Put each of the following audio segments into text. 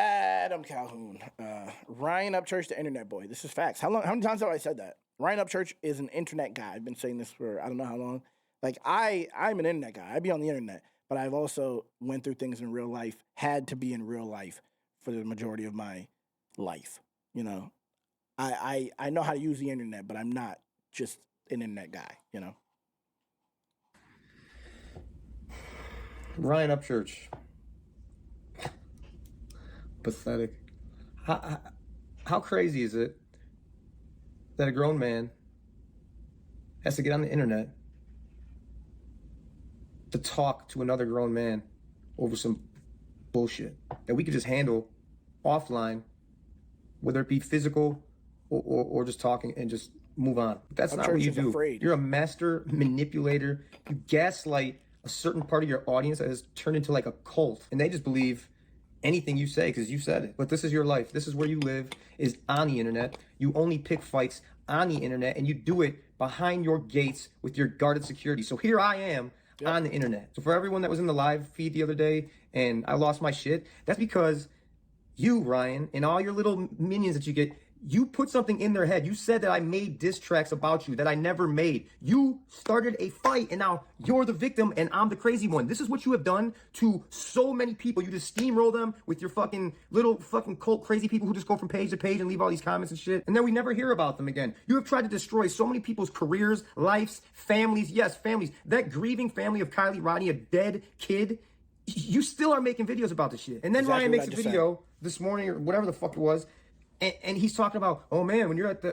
Adam Calhoun. Ryan Upchurch, the internet boy. This is facts. How many times have I said that? Ryan Upchurch is an internet guy. I've been saying this for I don't know how long. Like I'm an internet guy. I be on the internet, but I've also went through things in real life, had to be in real life for the majority of my life. You know, I know how to use the internet, but I'm not just an internet guy, you know. Ryan Upchurch. Pathetic. How crazy is it that a grown man has to get on the internet to talk to another grown man over some bullshit that we could just handle offline, whether it be physical or just talking and just move on? That's not what you do. You're a master manipulator. You gaslight a certain part of your audience that has turned into like a cult, and they just believe anything you say because you said it. But this is your life. This is where you live, is on the internet. You only pick fights on the internet, and you do it behind your gates with your guarded security. So here I am on the internet. So for everyone that was in the live feed the other day and I lost my shit, that's because you, Ryan, and all your little minions that you get, you put something in their head. You said that I made diss tracks about you that I never made. You started a fight, and now you're the victim, and I'm the crazy one. This is what you have done to so many people. You just steamroll them with your fucking little fucking cult crazy people who just go from page to page and leave all these comments and shit, and then we never hear about them again. You have tried to destroy so many people's careers, lives, families. Yes, families. That grieving family of Kylie Rodney, a dead kid. You still are making videos about this shit. And then Ryan makes a video this morning or whatever the fuck it was. And he's talking about, oh man, when you're at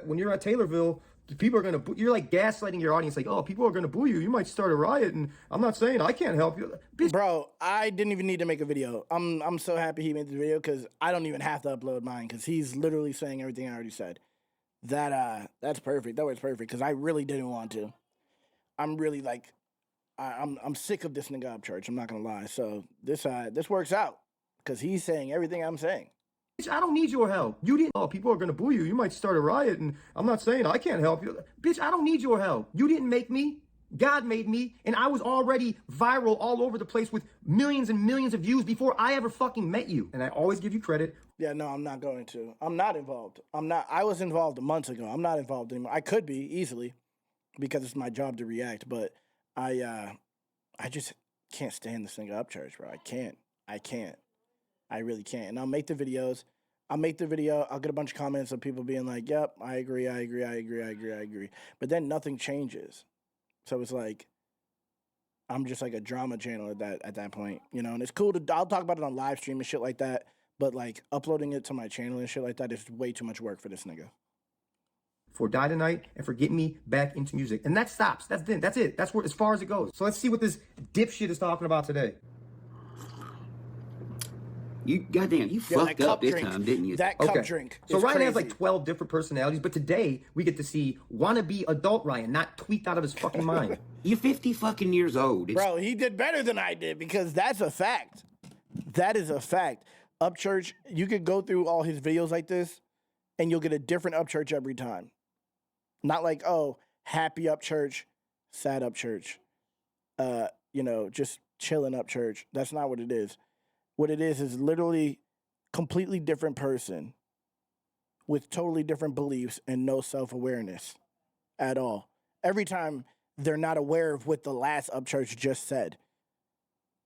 Taylorville, people are gonna you're like gaslighting your audience, like, oh, people are gonna boo you. You might start a riot, and I'm not saying I can't help you. Bitch. Bro, I didn't even need to make a video. I'm so happy he made the video because I don't even have to upload mine because he's literally saying everything I already said. That's perfect. That was perfect because I really didn't want to. I'm really like, I'm sick of this nigga Upchurch. I'm not gonna lie. So this works out because he's saying everything I'm saying. Bitch, I don't need your help. You didn't. Oh, people are gonna boo you. You might start a riot, and I'm not saying I can't help you. Bitch, I don't need your help. You didn't make me. God made me, and I was already viral all over the place with millions and millions of views before I ever fucking met you. And I always give you credit. Yeah, no, I'm not going to. I'm not involved. I was involved months ago. I'm not involved anymore. I could be easily because it's my job to react, but I just can't stand this thing Upchurch, bro. I can't. I really can't. And I'll make the videos. I'll get a bunch of comments of people being like, yep, I agree. But then nothing changes. So it's like, I'm just like a drama channel at that point, you know? And it's cool I'll talk about it on live stream and shit like that. But like uploading it to my channel and shit like that is way too much work for this nigga. For Die Tonight and for getting me back into music. And that stops. That's it. That's where as far as it goes. So let's see what this dipshit is talking about today. You goddamn, you fucked up this time, didn't you? That cup drink. So Ryan has like 12 different personalities, but today we get to see wannabe adult Ryan not tweaked out of his fucking mind. You're 50 fucking years old. Bro, he did better than I did because that's a fact. That is a fact. Upchurch, you could go through all his videos like this and you'll get a different Upchurch every time. Not like, oh, happy Upchurch, sad Upchurch, just chilling Upchurch. That's not what it is. What it is literally completely different person with totally different beliefs and no self-awareness at all. Every time they're not aware of what the last Upchurch just said.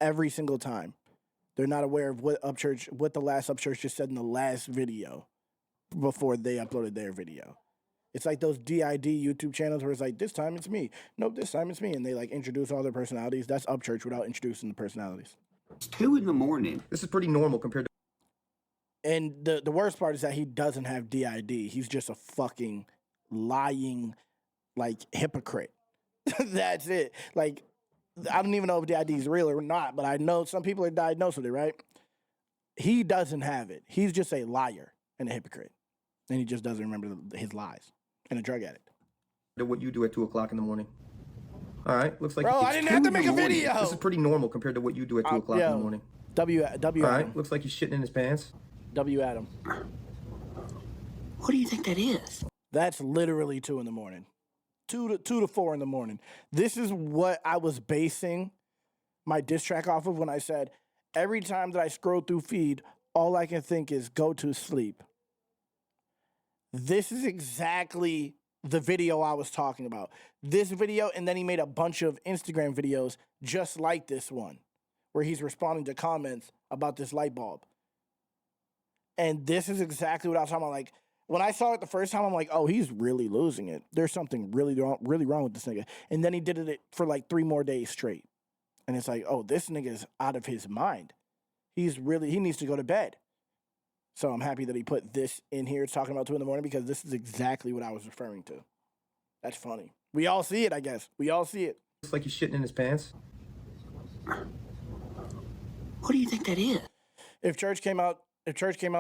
Every single time. They're not aware of what the last Upchurch just said in the last video before they uploaded their video. It's like those DID YouTube channels where it's like, this time it's me. Nope, this time it's me. And they like introduce all their personalities. That's Upchurch without introducing the personalities. It's 2 a.m. This is pretty normal compared to... And the worst part is that he doesn't have DID. He's just a fucking lying, like, hypocrite. That's it. Like, I don't even know if DID is real or not, but I know some people are diagnosed with it, right? He doesn't have it. He's just a liar and a hypocrite. And he just doesn't remember his lies. And a drug addict. What you do at 2 o'clock in the morning. All right, looks like... Bro, I didn't have to make a video! This is pretty normal compared to what you do at 2 o'clock in the morning. W All Adam. right, looks like he's shitting in his pants. W Adam. What do you think that is? That's literally 2 in the morning. 2 to 4 in the morning. This is what I was basing my diss track off of when I said, every time that I scroll through feed, all I can think is go to sleep. This is exactly the video I was talking about. This video, and then he made a bunch of Instagram videos just like this one, where he's responding to comments about this light bulb. And this is exactly what I was talking about. Like, when I saw it the first time, I'm like, oh, he's really losing it. There's something really wrong with this nigga. And then he did it for like 3 more days straight. And it's like, oh, this nigga is out of his mind. He needs to go to bed. So I'm happy that he put this in here. It's talking about 2 a.m. because this is exactly what I was referring to. That's funny. We all see it, I guess. We all see it. It's like he's shitting in his pants. What do you think that is? If Church came out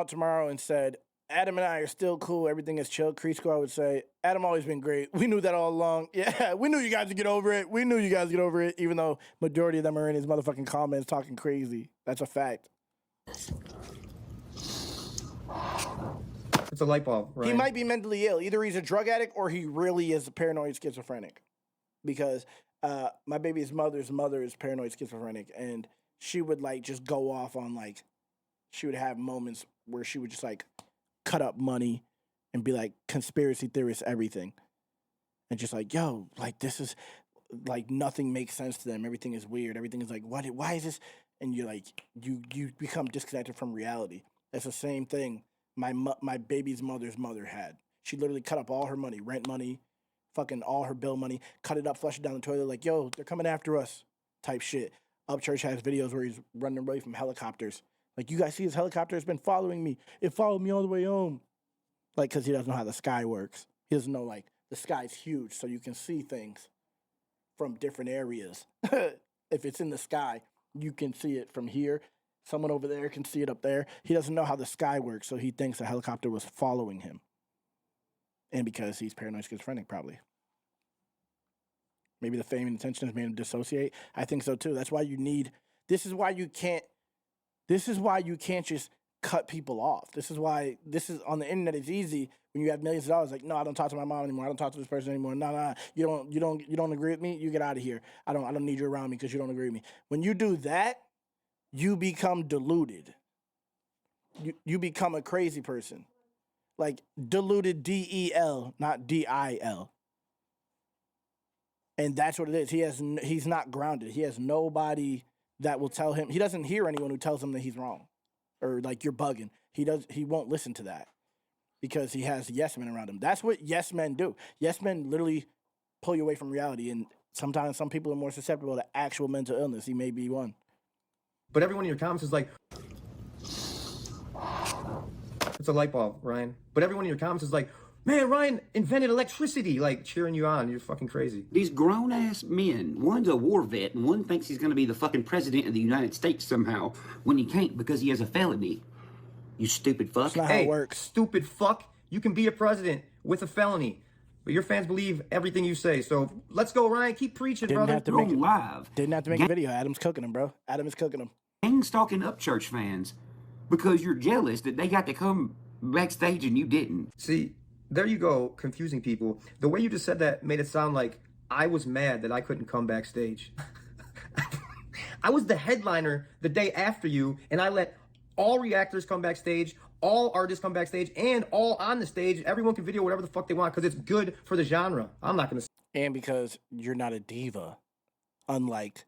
tomorrow and said, Adam and I are still cool, everything is chill, Crease Squad would say, Adam always been great. We knew that all along. Yeah, we knew you guys would get over it. We knew you guys would get over it, even though majority of them are in his motherfucking comments talking crazy. That's a fact. It's a light bulb, right? He might be mentally ill. Either he's a drug addict or he really is a paranoid schizophrenic. Because my baby's mother's mother is paranoid schizophrenic, and she would like just go off on like, she would have moments where she would just like cut up money and be like conspiracy theorists, everything. And just like, yo, like this is like nothing makes sense to them. Everything is weird. Everything is like, why is this? And you're like, you become disconnected from reality. That's the same thing my baby's mother's mother had. She literally cut up all her money, rent money, fucking all her bill money, cut it up, flush it down the toilet, like, yo, they're coming after us type shit. Upchurch has videos where he's running away from helicopters. Like, you guys see this helicopter has been following me. It followed me all the way home. Like, because he doesn't know how the sky works. He doesn't know, like, the sky's huge, so you can see things from different areas. If it's in the sky, you can see it from here. Someone over there can see it up there. He doesn't know how the sky works, so he thinks a helicopter was following him. And because he's paranoid schizophrenic, probably. Maybe the fame and attention has made him dissociate. I think so, too. That's why you need... This is why you can't just cut people off. This is on the internet, it's easy when you have millions of dollars. Like, no, I don't talk to my mom anymore. I don't talk to this person anymore. No, you don't agree with me. You get out of here. I don't need you around me because you don't agree with me. When you do that, you become deluded. You become a crazy person, like deluded, DEL, not DIL. And that's what it is. He's not grounded. He has nobody that will tell him. He doesn't hear anyone who tells him that he's wrong or like you're bugging. He won't listen to that because he has yes men around him. That's what yes men do. Yes men literally pull you away from reality. And sometimes some people are more susceptible to actual mental illness. He may be one. But everyone in your comments is like, it's a light bulb, Ryan. But everyone in your comments is like, man, Ryan invented electricity, like cheering you on. You're fucking crazy. These grown-ass men, one's a war vet, and one thinks he's going to be the fucking president of the United States somehow, when he can't because he has a felony. You stupid fuck. That's not how it works. Stupid fuck. You can be a president with a felony. But your fans believe everything you say. So let's go, Ryan. Keep preaching, brother. Didn't have to make a video. Adam's cooking him, bro. Adam is cooking him. Gang stalking Upchurch fans because you're jealous that they got to come backstage and you didn't. See, there you go, confusing people. The way you just said that made it sound like I was mad that I couldn't come backstage. I was the headliner the day after you, and I let all reactors come backstage, all artists come backstage, and all on the stage. Everyone can video whatever the fuck they want because it's good for the genre. I'm not going to... And because you're not a diva, unlike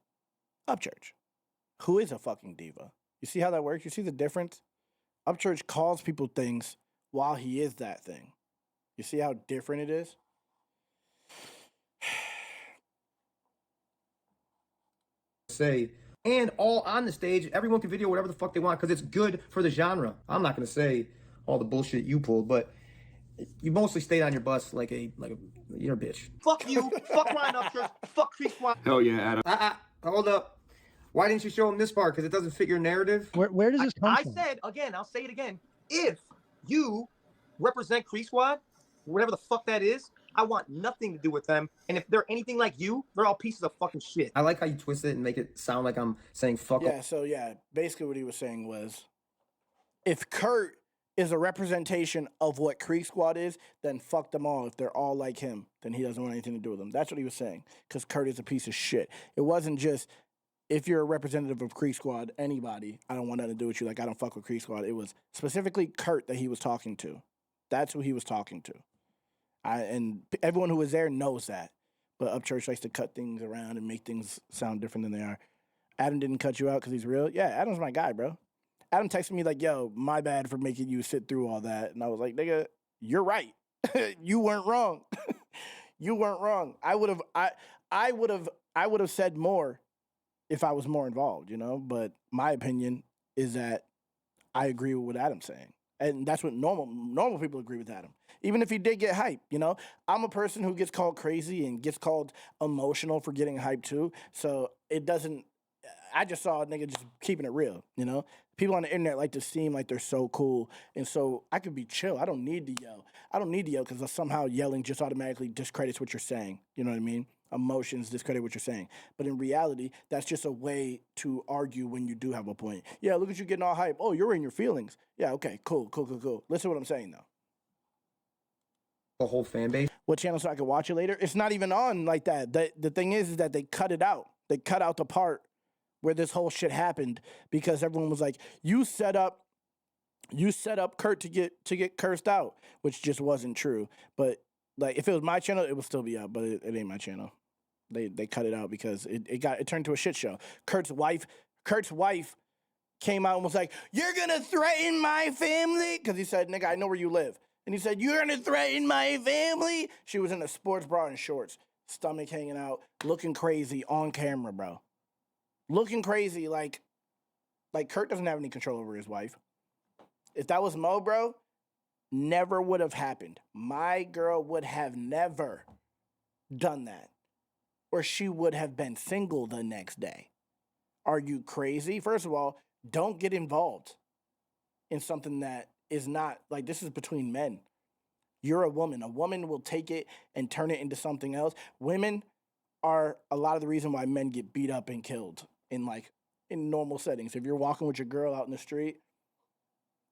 Upchurch, who is a fucking diva. You see how that works? You see the difference? Upchurch calls people things while he is that thing. You see how different it is? Say, and all on the stage, everyone can video whatever the fuck they want because it's good for the genre. I'm not going to say all the bullshit you pulled, but you mostly stayed on your bus like you're a bitch. Fuck you. Fuck Ryan Upchurch. Fuck Crease Squad. Hell yeah, Adam. Hold up. Why didn't you show him this part? Because it doesn't fit your narrative? Where does this come from? I said, again, I'll say it again. If you represent Crease Squad, whatever the fuck that is, I want nothing to do with them. And if they're anything like you, they're all pieces of fucking shit. I like how you twist it and make it sound like I'm saying fuck. Yeah, so basically what he was saying was, if Kurt is a representation of what Crease Squad is, then fuck them all. If they're all like him, then he doesn't want anything to do with them. That's what he was saying, because Kurt is a piece of shit. It wasn't just if you're a representative of Creek Squad, anybody, I don't want nothing to do with you. Like, I don't fuck with Creek Squad. It was specifically Kurt that he was talking to. That's who he was talking to. And everyone who was there knows that. But Upchurch likes to cut things around and make things sound different than they are. Adam didn't cut you out because he's real. Yeah, Adam's my guy, bro. Adam texted me like, yo, my bad for making you sit through all that. And I was like, nigga, you're right. You weren't wrong. You weren't wrong. I would have said more if I was more involved, you know? But my opinion is that I agree with what Adam's saying. And that's what normal people agree with Adam. Even if he did get hype, you know? I'm a person who gets called crazy and gets called emotional for getting hype too. So it doesn't, I just saw a nigga just keeping it real, you know? People on the internet like to seem like they're so cool. And so I could be chill. I don't need to yell. I don't need to yell because somehow yelling just automatically discredits what you're saying. You know what I mean? Emotions discredit what you're saying. But in reality, that's just a way to argue when you do have a point. Yeah, look at you getting all hype. Oh, you're in your feelings. Yeah, okay, cool. Listen to what I'm saying, though. The whole fan base. What channel so I can watch it later? It's not even on like that. The thing is that they cut it out. They cut out the part where this whole shit happened because everyone was like, you set up Kurt to get cursed out, which just wasn't true. But like if it was my channel, it would still be up, but it ain't my channel. They cut it out because it turned into a shit show. Kurt's wife came out and was like, "You're gonna threaten my family?" Because he said, "Nigga, I know where you live." And he said, "You're gonna threaten my family?" She was in a sports bra and shorts, stomach hanging out, looking crazy on camera, bro. Looking crazy, like Kurt doesn't have any control over his wife. If that was Mo, bro, never would have happened. My girl would have never done that. Or she would have been single the next day. Are you crazy? First of all, don't get involved in something that is not, like, this is between men. You're a woman. A woman will take it and turn it into something else. Women are a lot of the reason why men get beat up and killed in normal settings. If you're walking with your girl out in the street,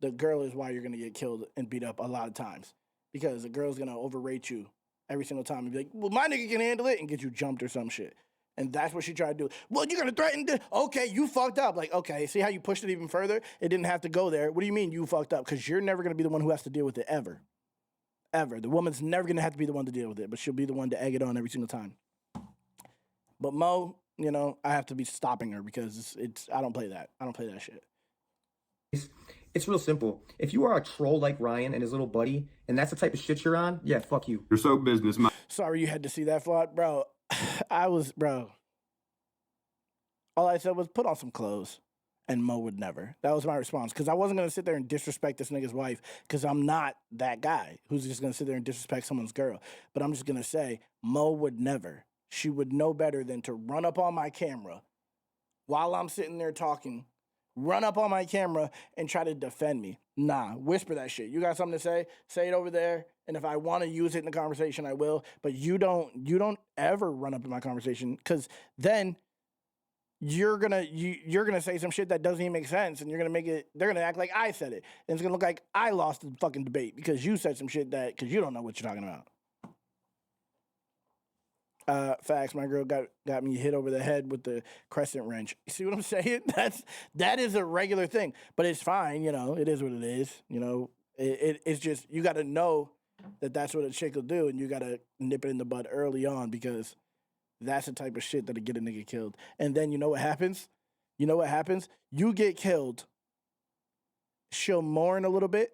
the girl is why you're going to get killed and beat up a lot of times. Because the girl's going to overrate you every single time and be like, well, my nigga can handle it, and get you jumped or some shit. And that's what she tried to do. Well, you're going to threaten to, okay, you fucked up. Like, okay, see how you pushed it even further? It didn't have to go there. What do you mean you fucked up? Because you're never going to be the one who has to deal with it ever. Ever. The woman's never going to have to be the one to deal with it, but she'll be the one to egg it on every single time. But Mo, you know, I have to be stopping her because I don't play that. I don't play that shit. It's real simple. If you are a troll like Ryan and his little buddy, and that's the type of shit you're on, yeah, fuck you. You're so business minded. Sorry you had to see that, Flawd. Bro, all I said was put on some clothes, and Mo would never. That was my response, because I wasn't going to sit there and disrespect this nigga's wife, because I'm not that guy who's just going to sit there and disrespect someone's girl. But I'm just going to say, Mo would never. She would know better than to run up on my camera while I'm sitting there talking, run up on my camera and try to defend me. Nah, whisper that shit. You got something to say? Say it over there. And if I want to use it in the conversation, I will. But you don't ever run up in my conversation, because then you're gonna say some shit that doesn't even make sense, and they're gonna act like I said it. And it's gonna look like I lost the fucking debate because you said some shit because you don't know what you're talking about. Facts, my girl got me hit over the head with the crescent wrench. You see what I'm saying? That is a regular thing, but it's fine, you know, it is what it is, you know, it's just, you got to know that that's what a chick will do, and you got to nip it in the bud early on, because that's the type of shit that'll get a nigga killed. And then you know what happens? You get killed, she'll mourn a little bit,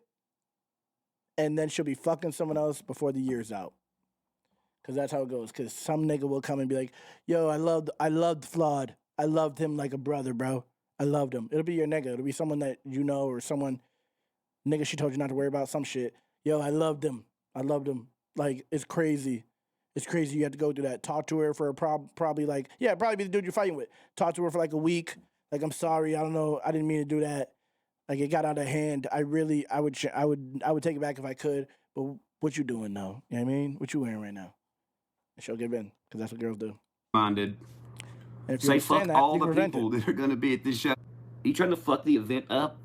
and then she'll be fucking someone else before the year's out. Because that's how it goes. Because some nigga will come and be like, yo, I loved Flawd. I loved him like a brother, bro. I loved him. It'll be your nigga. It'll be someone that you know, or someone, nigga, she told you not to worry about some shit. Yo, I loved him. Like, it's crazy. It's crazy you have to go through that. Talk to her for probably be the dude you're fighting with. Talk to her for like a week. Like, I'm sorry. I don't know. I didn't mean to do that. Like, it got out of hand. I would take it back if I could. But what you doing now? You know what I mean? What you wearing right now? And she'll give in, because that's what girls do. Minded. And if you say fuck that, all the people that are going to be at this show. Are you trying to fuck the event up?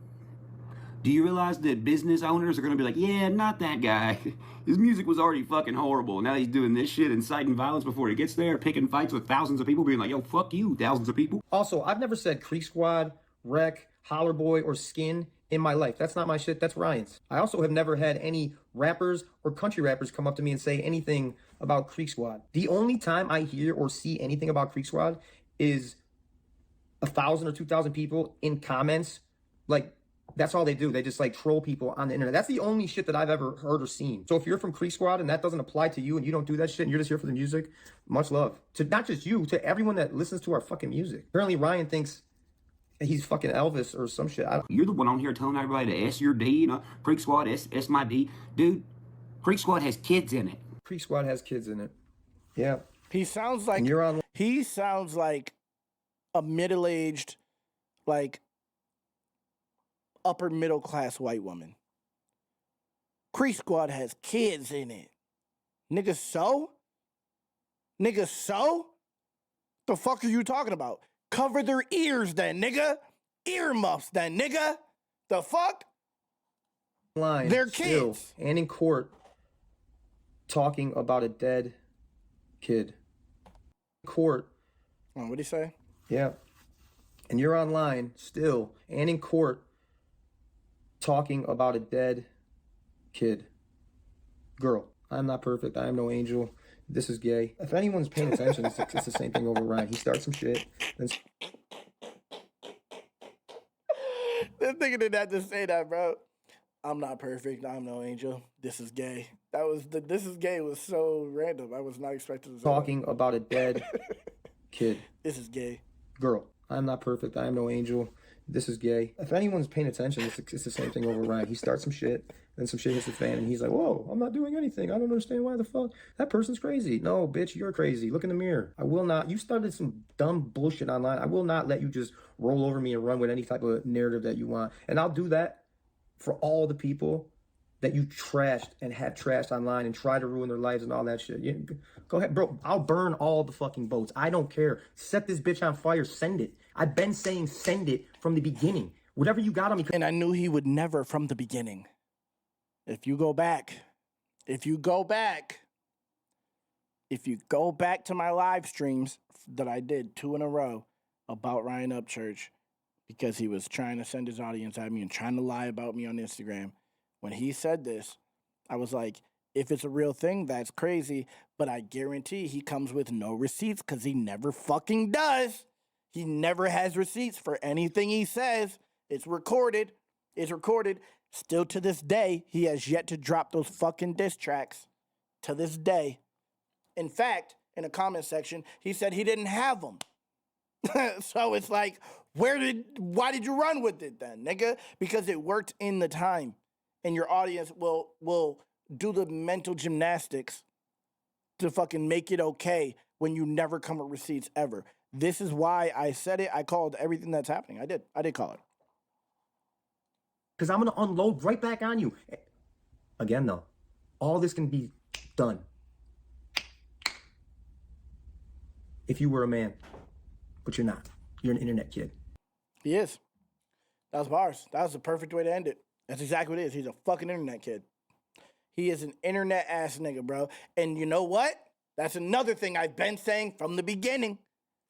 Do you realize that business owners are going to be like, yeah, not that guy. His music was already fucking horrible. Now he's doing this shit, inciting violence before he gets there, picking fights with thousands of people, being like, yo, fuck you, thousands of people. Also, I've never said Creek Squad, Wreck, Holler Boy, or Skin in my life. That's not my shit. That's Ryan's. I also have never had any rappers or country rappers come up to me and say anything about Creek Squad. The only time I hear or see anything about Creek Squad is 1,000 or 2,000 people in comments. Like, that's all they do. They just like troll people on the internet. That's the only shit that I've ever heard or seen. So if you're from Creek Squad and that doesn't apply to you and you don't do that shit and you're just here for the music, much love. To not just you, to everyone that listens to our fucking music. Apparently Ryan thinks he's fucking Elvis or some shit. You're the one on here telling everybody to S your D, you know, Creek Squad, S my D. Dude, Creek Squad has kids in it. Creek Squad has kids in it. Yeah. He sounds like a middle-aged, like, upper middle class white woman. Creek Squad has kids in it. Nigga, so? Nigga, so? The fuck are you talking about? Cover their ears then, nigga. Earmuffs then, nigga. The fuck? Line They're still, kids. and in court talking about a dead kid. Court. Oh, what'd he say? Yeah. And you're online still and in court talking about a dead kid. Girl, I'm not perfect. I am no angel. This is gay. If anyone's paying attention, it's the same thing over Ryan. He starts some shit. Then... This nigga didn't have to say that, bro. I'm not perfect. I'm no angel. This is gay. This is gay was so random. I was not expecting to say talking about a dead kid. This is gay. Girl, I'm not perfect. I am no angel. This is gay. If anyone's paying attention, it's the same thing over Ryan. He starts some shit, then some shit hits the fan, and he's like, whoa, I'm not doing anything. I don't understand why the fuck. That person's crazy. No, bitch, you're crazy. Look in the mirror. I will not. You started some dumb bullshit online. I will not let you just roll over me and run with any type of narrative that you want. And I'll do that for all the people that you trashed and have trashed online and try to ruin their lives and all that shit. Yeah, go ahead, bro. I'll burn all the fucking boats. I don't care. Set this bitch on fire. Send it. I've been saying send it from the beginning. Whatever you got on me. And I knew he would never from the beginning. If you go back to my live streams that I did 2 in a row about Ryan Upchurch, because he was trying to send his audience at me and trying to lie about me on Instagram. When he said this, I was like, if it's a real thing, that's crazy, but I guarantee he comes with no receipts because he never fucking does. He never has receipts for anything he says. It's recorded. Still to this day, he has yet to drop those fucking diss tracks. To this day. In fact, in a comment section, he said he didn't have them. So it's like, why did you run with it then, nigga? Because it worked in the time. And your audience will do the mental gymnastics to fucking make it okay when you never come with receipts ever. This is why I said it. I called everything that's happening. I did call it. Because I'm going to unload right back on you. Again, though, all this can be done if you were a man, but you're not. You're an internet kid. He is. That was bars. That was the perfect way to end it. That's exactly what it is. He's a fucking internet kid. He is an internet ass nigga, bro. And you know what? That's another thing I've been saying from the beginning.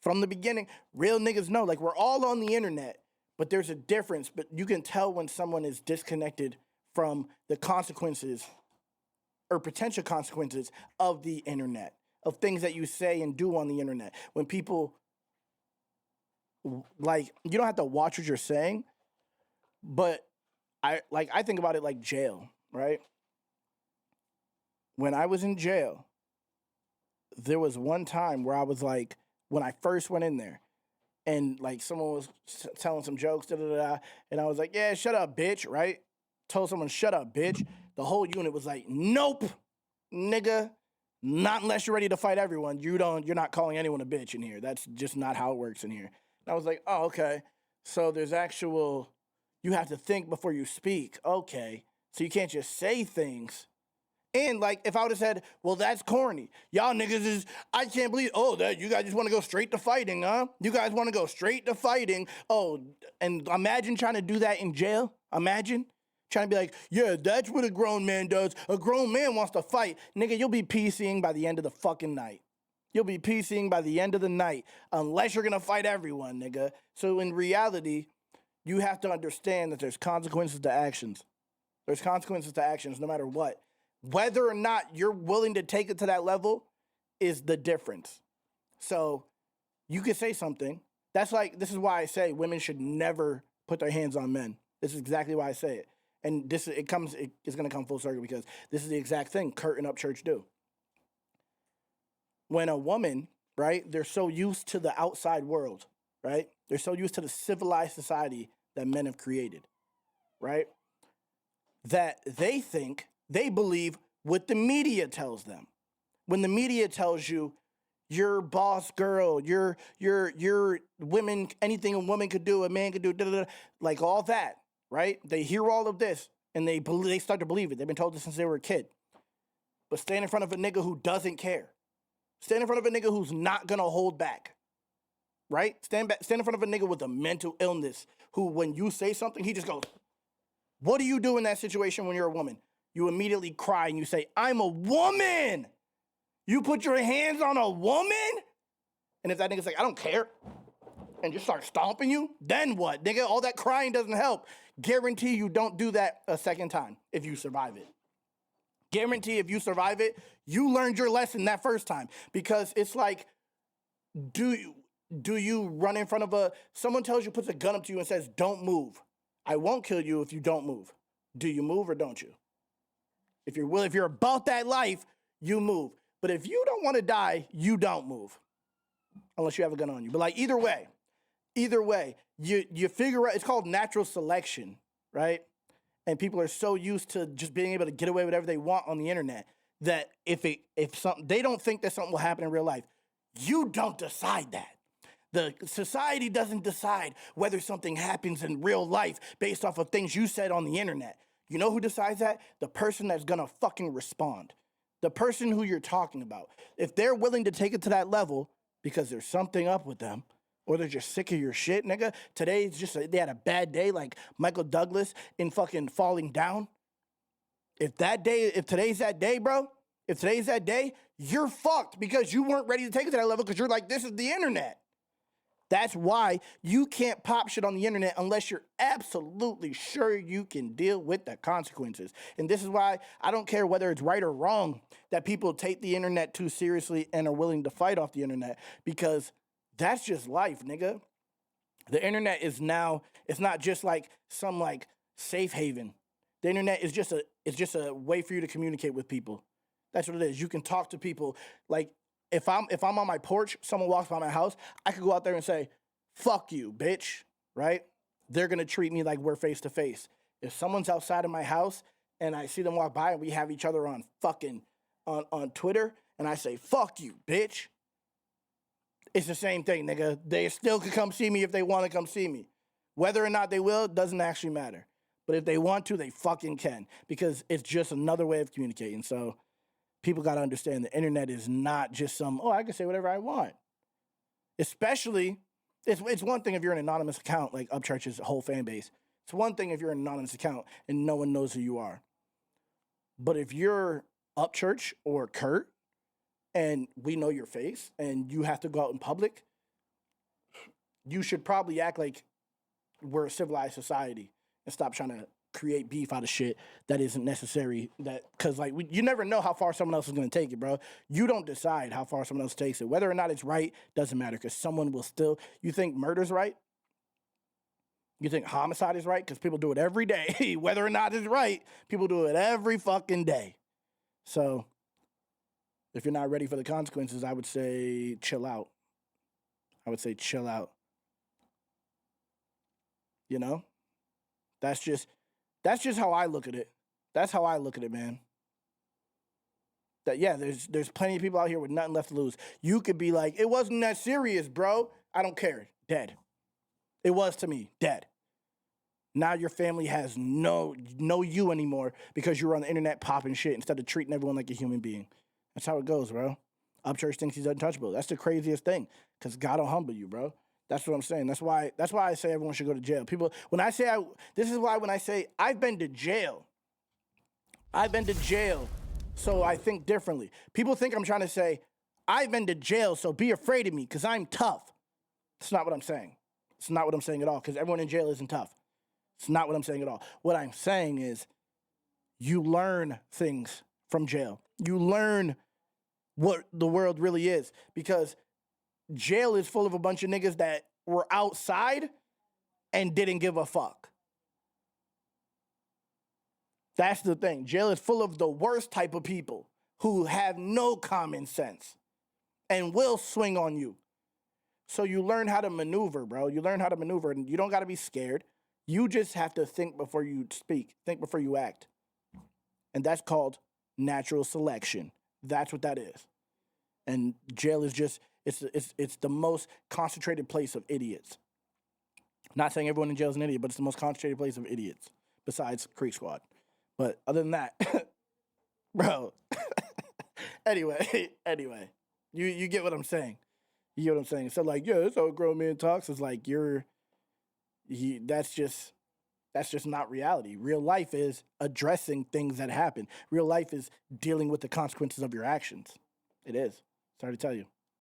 From the beginning. Real niggas know. Like, we're all on the internet, but there's a difference. But you can tell when someone is disconnected from the consequences or potential consequences of the internet, of things that you say and do on the internet. When people, like, you don't have to watch what you're saying, but I think about it like jail, right? When I was in jail, there was one time where I was like, when I first went in there, and like someone was telling some jokes, and I was like, yeah, shut up, bitch, right? Told someone, shut up, bitch. The whole unit was like, nope, nigga, not unless you're ready to fight everyone. You're not calling anyone a bitch in here. That's just not how it works in here. And I was like, oh, okay. So there's you have to think before you speak. Okay. So you can't just say things. And like, if I would have said, well, that's corny. Y'all niggas I can't believe, that you guys just want to go straight to fighting, huh? You guys want to go straight to fighting. Oh, and imagine trying to do that in jail. Imagine. Trying to be like, yeah, that's what a grown man does. A grown man wants to fight. Nigga, you'll be PCing by the end of the fucking night. You'll be PCing by the end of the night unless you're going to fight everyone, nigga. So in reality, you have to understand that there's consequences to actions. There's consequences to actions no matter what. Whether or not you're willing to take it to that level is the difference. So you could say something. This is why I say women should never put their hands on men. This is exactly why I say it. And it's going to come full circle because this is the exact thing Kurt and Upchurch do. When a woman, right, they're so used to the outside world, right? They're so used to the civilized society that men have created, right? That they believe what the media tells them. When the media tells you, you're boss girl, you're women, anything a woman could do, a man could do, like all that, right? They hear all of this and they start to believe it. They've been told this since they were a kid. But stand in front of a nigga who doesn't care. Stand in front of a nigga who's not gonna hold back, right? Stand in front of a nigga with a mental illness who, when you say something, he just goes, what do you do in that situation when you're a woman? You immediately cry and you say, I'm a woman. You put your hands on a woman? And if that nigga's like, I don't care, and just start stomping you, then what? Nigga, all that crying doesn't help. Guarantee you don't do that a second time if you survive it. Guarantee if you survive it, you learned your lesson that first time. Because it's like, do you run in front of someone tells you, puts a gun up to you and says, don't move. I won't kill you if you don't move. Do you move or don't you? If you're about that life, you move. But if you don't want to die, you don't move. Unless you have a gun on you. But like either way, you figure out, it's called natural selection, right? And people are so used to just being able to get away with whatever they want on the internet that if something, they don't think that something will happen in real life. You don't decide that. The society doesn't decide whether something happens in real life based off of things you said on the internet. You know who decides that? The person that's gonna fucking respond. The person who you're talking about. If they're willing to take it to that level because there's something up with them, or they're just sick of your shit, nigga. Today's they had a bad day like Michael Douglas in fucking Falling Down. If today's that day, bro, you're fucked because you weren't ready to take it to that level because you're like, this is the internet. That's why you can't pop shit on the internet unless you're absolutely sure you can deal with the consequences. And this is why I don't care whether it's right or wrong that people take the internet too seriously and are willing to fight off the internet, because that's just life, nigga. The internet is now, it's not just like some like safe haven. The internet is just a way for you to communicate with people. That's what it is. You can talk to people. Like if I'm on my porch, someone walks by my house, I could go out there and say, fuck you, bitch, right? They're gonna treat me like we're face to face. If someone's outside of my house and I see them walk by and we have each other on fucking on Twitter and I say, fuck you, bitch. It's the same thing, nigga. They still could come see me if they want to come see me. Whether or not they will doesn't actually matter. But if they want to, they fucking can, because it's just another way of communicating. So people got to understand the internet is not just I can say whatever I want. Especially, it's one thing if you're an anonymous account like Upchurch's whole fan base. It's one thing if you're an anonymous account and no one knows who you are. But if you're Upchurch or Kurt, and we know your face, and you have to go out in public, you should probably act like we're a civilized society and stop trying to create beef out of shit that isn't necessary. Because you never know how far someone else is going to take it, bro. You don't decide how far someone else takes it. Whether or not it's right doesn't matter, because someone will still. You think murder's right? You think homicide is right? Because people do it every day. Whether or not it's right, people do it every fucking day. So if you're not ready for the consequences, I would say chill out. You know? That's just how I look at it. That's how I look at it, man. That, yeah, there's plenty of people out here with nothing left to lose. You could be like, it wasn't that serious, bro. I don't care. Dead. It was to me. Dead. Now your family has no you anymore because you were on the internet popping shit instead of treating everyone like a human being. That's how it goes, bro. Upchurch thinks he's untouchable. That's the craziest thing, because God will humble you, bro. That's what I'm saying. That's why I say everyone should go to jail. People, when I say when I say I've been to jail, so I think differently. People think I'm trying to say I've been to jail, so be afraid of me because I'm tough. It's not what I'm saying. It's not what I'm saying at all, because everyone in jail isn't tough. It's not what I'm saying at all. What I'm saying is you learn things from jail. You learn what the world really is, because jail is full of a bunch of niggas that were outside and didn't give a fuck. That's the thing. Jail is full of the worst type of people who have no common sense and will swing on you. So you learn how to maneuver, bro. You learn how to maneuver, and you don't got to be scared. You just have to think before you speak, think before you act. And that's called natural selection. That's what that is. And jail is just, it's the most concentrated place of idiots. Not saying everyone in jail is an idiot, but it's the most concentrated place of idiots besides Creek Squad. But other than that, bro. anyway, you get what I'm saying. You get what I'm saying. So like, yeah, that's how a grown man talks. It's like that's just not reality. Real life is addressing things that happen. Real life is dealing with the consequences of your actions. It is. Sorry to tell you.